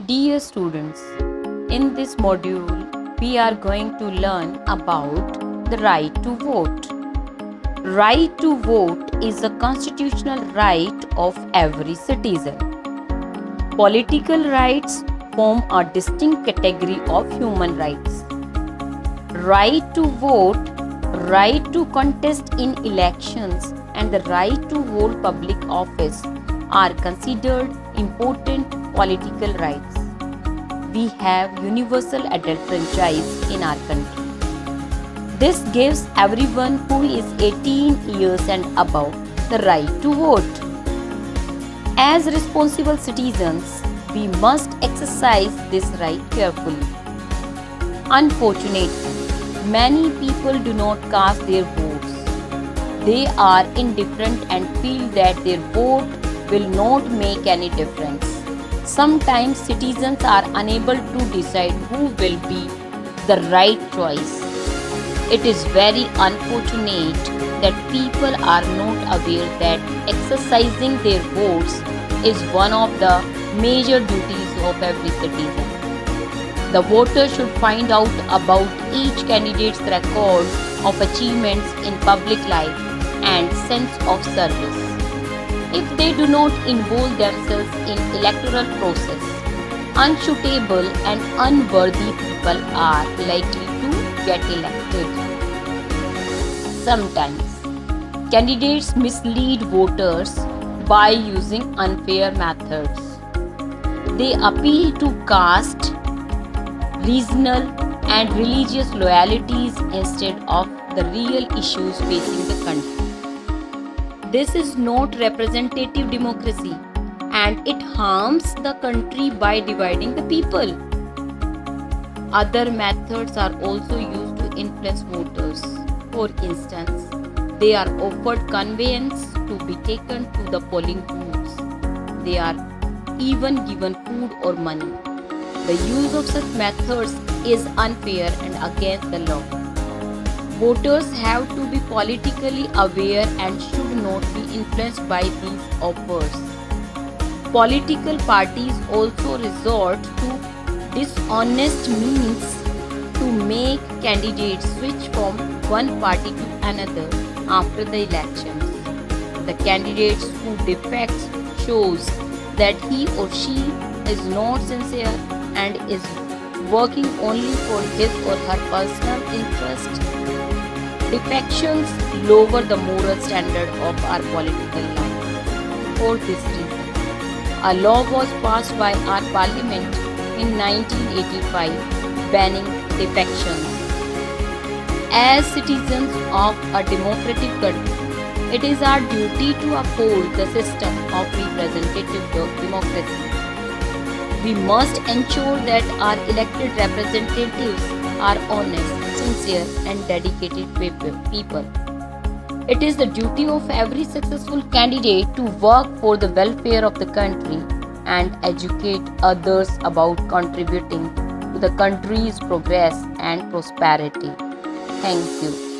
Dear students, in this module, we are going to learn about the right to vote. Right to vote is a constitutional right of every citizen. Political rights form a distinct category of human rights. Right to vote, right to contest in elections, and the right to hold public office are considered important political rights. We have universal adult franchise in our country. This gives everyone who is 18 years and above the right to vote. As responsible citizens, we must exercise this right carefully. Unfortunately, many people do not cast their votes. They are indifferent and feel that their vote will not make any difference. Sometimes citizens are unable to decide who will be the right choice. It is very unfortunate that people are not aware that exercising their votes is one of the major duties of every citizen. The voter should find out about each candidate's record of achievements in public life and sense of service. If they do not involve themselves in electoral process, unsuitable and unworthy people are likely to get elected. Sometimes, candidates mislead voters by using unfair methods. They appeal to caste, regional and religious loyalties instead of the real issues facing the country. This is not representative democracy and it harms the country by dividing the people. Other methods are also used to influence voters. For instance, they are offered conveyance to be taken to the polling booths. They are even given food or money. The use of such methods is unfair and against the law. Voters have to be politically aware and should not be influenced by these offers. Political parties also resort to dishonest means to make candidates switch from one party to another after the elections. The candidates who defect shows that he or she is not sincere and is working only for his or her personal interest. Defections lower the moral standard of our political life. For this reason, a law was passed by our parliament in 1985 banning defections. As citizens of a democratic country, it is our duty to uphold the system of representative democracy. We must ensure that our elected representatives are honest, sincere and dedicated people. It is the duty of every successful candidate to work for the welfare of the country and educate others about contributing to the country's progress and prosperity. Thank you.